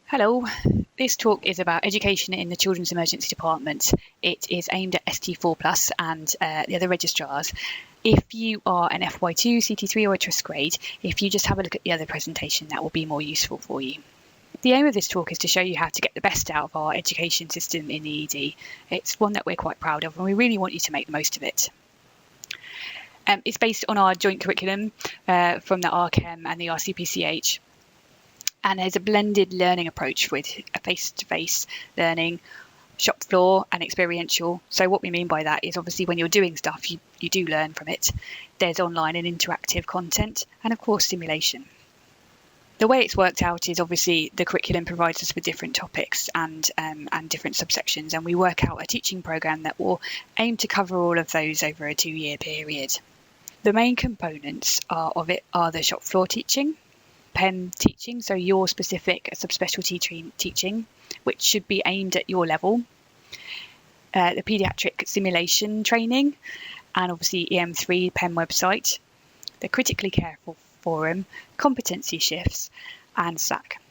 Hello, this talk is about education in the Children's Emergency Department. It is aimed at ST4 Plus and the other registrars. If you are an FY2, CT3 or a trust grade, if you just have a look at the other presentation, that will be more useful for you. The aim of this talk is to show you how to get the best out of our education system in the ED. It's one that we're quite proud of and we really want you to make the most of it. It's based on our joint curriculum from the RChem and the RCPCH. And there's a blended learning approach with a face-to-face learning, shop floor and experiential. So what we mean by that is obviously when you're doing stuff, you do learn from it. There's online and interactive content and of course simulation. The way it's worked out is obviously the curriculum provides us with different topics and different subsections, and we work out a teaching programme that will aim to cover all of those over a 2-year period. The main components of it are the shop floor teaching, PEM teaching, so your specific subspecialty teaching, which should be aimed at your level, the paediatric simulation training, and obviously EM3 PEM website, the critically careful forum, competency shifts, and SAC.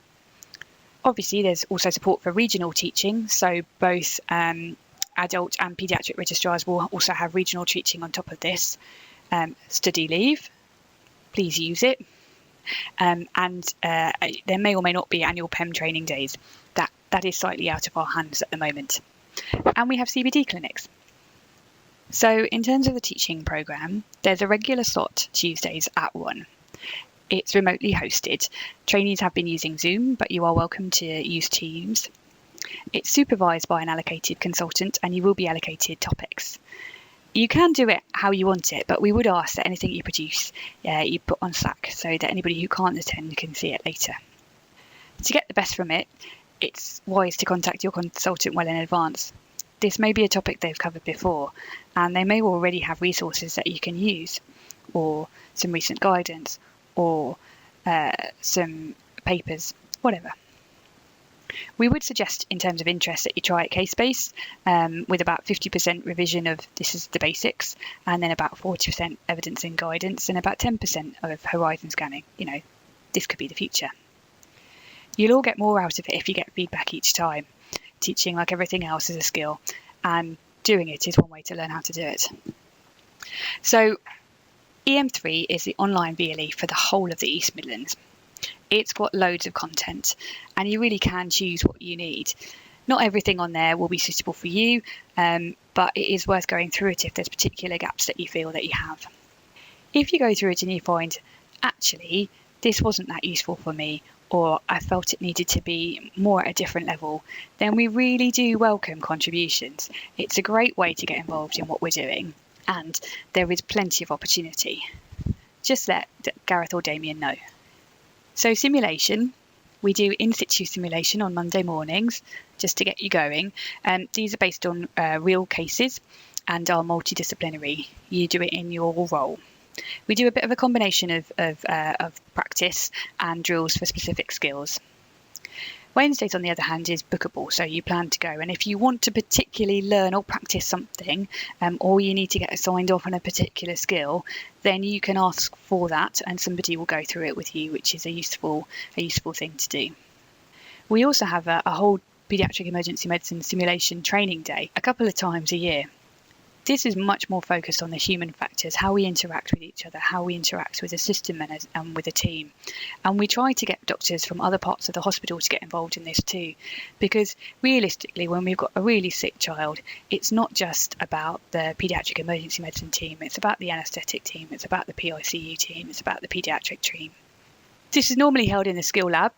Obviously, there's also support for regional teaching, so both adult and paediatric registrars will also have regional teaching on top of this. Study leave, please use it. And there may or may not be annual PEM training days. That is slightly out of our hands at the moment. And we have CBD clinics. So in terms of the teaching programme, there's a regular slot Tuesdays at 1. It's remotely hosted. Trainees have been using Zoom, but you are welcome to use Teams. It's supervised by an allocated consultant and you will be allocated topics. You can do it how you want it, but we would ask that anything you produce, you put on Slack so that anybody who can't attend can see it later. To get the best from it, it's wise to contact your consultant well in advance. This may be a topic they've covered before, and they may already have resources that you can use, or some recent guidance, or some papers, whatever. We would suggest in terms of interest that you try it case-based with about 50% revision of this is the basics, and then about 40% evidence and guidance and about 10% of horizon scanning. This could be the future. You'll all get more out of it if you get feedback each time. Teaching, like everything else, is a skill, and doing it is one way to learn how to do it. So EM3 is the online VLE for the whole of the East Midlands. It's got loads of content and you really can choose what you need. Not everything on there will be suitable for you, but it is worth going through it if there's particular gaps that you feel that you have. If you go through it and you find, actually, this wasn't that useful for me, or I felt it needed to be more at a different level, then we really do welcome contributions. It's a great way to get involved in what we're doing, and there is plenty of opportunity. Just let Gareth or Damien know. So simulation, we do in-situ simulation on Monday mornings just to get you going. These are based on real cases and are multidisciplinary. You do it in your role. We do a bit of a combination of practice and drills for specific skills. Wednesdays, on the other hand, is bookable, so you plan to go. And if you want to particularly learn or practice something, or you need to get signed off on a particular skill, then you can ask for that and somebody will go through it with you, which is a useful thing to do. We also have a whole paediatric emergency medicine simulation training day a couple of times a year. This is much more focused on the human factors, how we interact with each other, how we interact with the system and with a team. And we try to get doctors from other parts of the hospital to get involved in this too, because realistically, when we've got a really sick child, it's not just about the paediatric emergency medicine team, it's about the anaesthetic team, it's about the PICU team, it's about the paediatric team. This is normally held in the skill lab,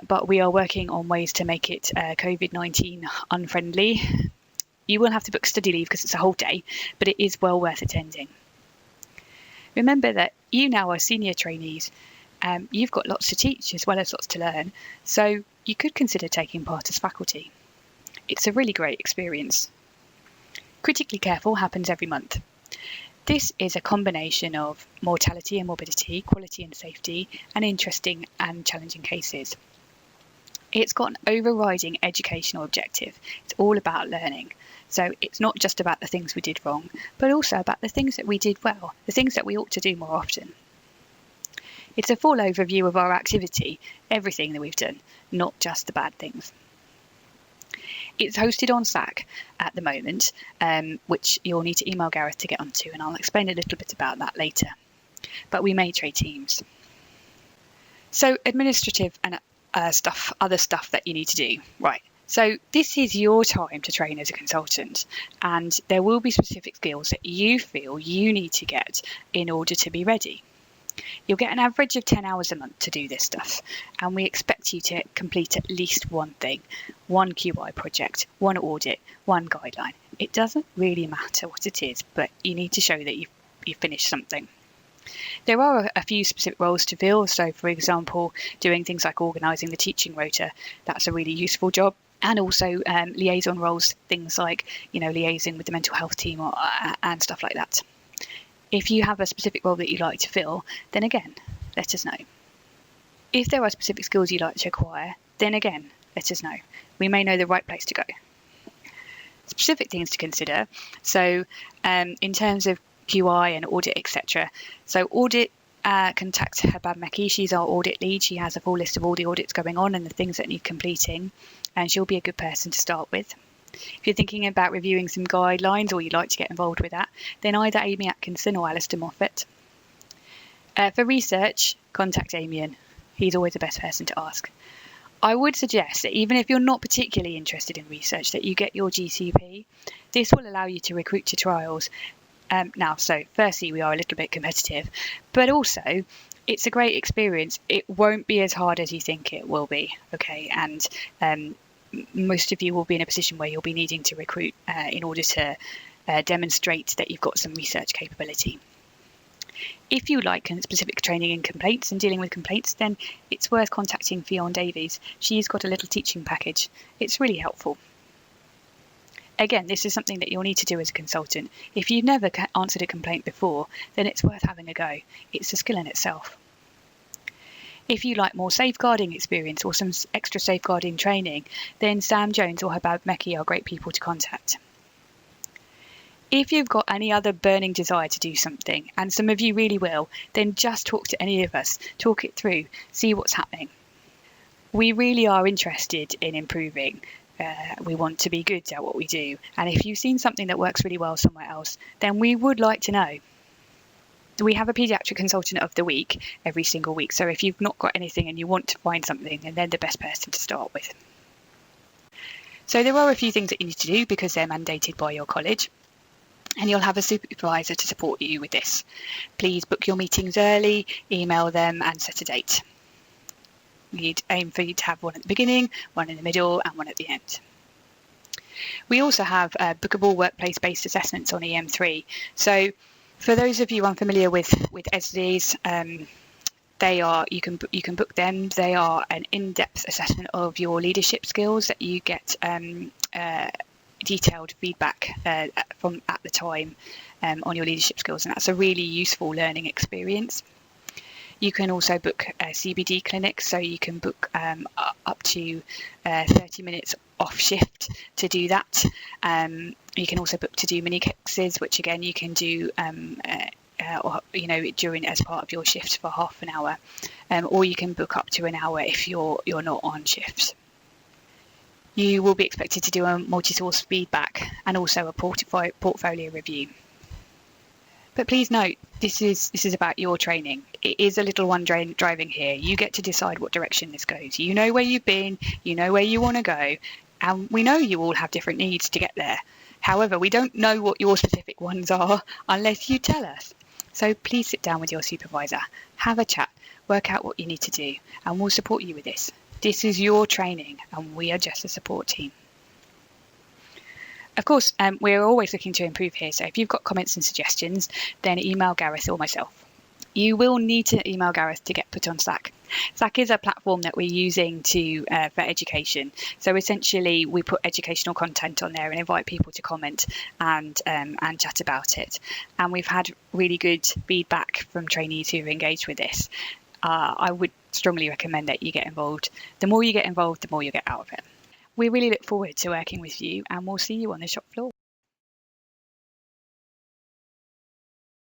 but we are working on ways to make it COVID-19 unfriendly. You will have to book study leave because it's a whole day, but it is well worth attending. Remember that you now are senior trainees. You've got lots to teach as well as lots to learn, so you could consider taking part as faculty. It's a really great experience. Critically Careful happens every month. This is a combination of mortality and morbidity, quality and safety, and interesting and challenging cases. It's got an overriding educational objective. It's all about learning. So it's not just about the things we did wrong, but also about the things that we did well, the things that we ought to do more often. It's a full overview of our activity, everything that we've done, not just the bad things. It's hosted on Slack at the moment, which you'll need to email Gareth to get onto, and I'll explain a little bit about that later. But we may trade teams. So administrative and other stuff that you need to do. Right. So this is your time to train as a consultant, and there will be specific skills that you feel you need to get in order to be ready. You'll get an average of 10 hours a month to do this stuff, and we expect you to complete at least one thing, one QI project, one audit, one guideline. It doesn't really matter what it is, but you need to show that you've finished something. There are a few specific roles to fill. So, for example, doing things like organising the teaching rota, that's a really useful job. And also liaison roles, things like, liaising with the mental health team and stuff like that. If you have a specific role that you'd like to fill, then again, let us know. If there are specific skills you'd like to acquire, then again, let us know. We may know the right place to go. Specific things to consider. So in terms of QI and audit, etc. So audit, contact Habab Meki. She's our audit lead. She has a full list of all the audits going on and the things that need completing, and she'll be a good person to start with. If you're thinking about reviewing some guidelines or you'd like to get involved with that, then either Amy Atkinson or Alistair Moffat. For research, contact Amian. He's always the best person to ask. I would suggest that even if you're not particularly interested in research, that you get your GCP. This will allow you to recruit to trials. So firstly, we are a little bit competitive, but also it's a great experience. It won't be as hard as you think it will be, okay? And most of you will be in a position where you'll be needing to recruit in order to demonstrate that you've got some research capability. If you like specific training in complaints and dealing with complaints, then it's worth contacting Fionn Davies. She's got a little teaching package. It's really helpful. Again, this is something that you'll need to do as a consultant. If you've never answered a complaint before, then it's worth having a go. It's a skill in itself. If you like more safeguarding experience or some extra safeguarding training, then Sam Jones or Habab Meki are great people to contact. If you've got any other burning desire to do something, and some of you really will, then just talk to any of us, talk it through, see what's happening. We really are interested in improving. We want to be good at what we do, and if you've seen something that works really well somewhere else, then we would like to know. We have a Paediatric Consultant of the Week every single week, so if you've not got anything and you want to find something, then they're the best person to start with. So there are a few things that you need to do because they're mandated by your college, and you'll have a supervisor to support you with this. Please book your meetings early, email them and set a date. We'd aim for you to have one at the beginning, one in the middle and one at the end. We also have bookable workplace-based assessments on EM3. So for those of you unfamiliar with ESDs, you can book them. They are an in-depth assessment of your leadership skills that you get detailed feedback from at the time on your leadership skills, and that's a really useful learning experience. You can also book CBD clinics, so you can book up to 30 minutes off shift to do that. You can also book to do mini courses, which again you can do during as part of your shift for half an hour, or you can book up to an hour if you're not on shift. You will be expected to do a multi-source feedback and also a portfolio review. But please note, this is about your training. It is a little one driving here. You get to decide what direction this goes. You know where you've been, you know where you want to go, and we know you all have different needs to get there. However, we don't know what your specific ones are unless you tell us. So please sit down with your supervisor, have a chat, work out what you need to do, and we'll support you with this. This is your training, and we are just a support team. Of course, we're always looking to improve here, so if you've got comments and suggestions, then email Gareth or myself. You will need to email Gareth to get put on Slack. Slack is a platform that we're using for education. So essentially, we put educational content on there and invite people to comment and chat about it. And we've had really good feedback from trainees who've engaged with this. I would strongly recommend that you get involved. The more you get involved, the more you get out of it. We really look forward to working with you, and we'll see you on the shop floor.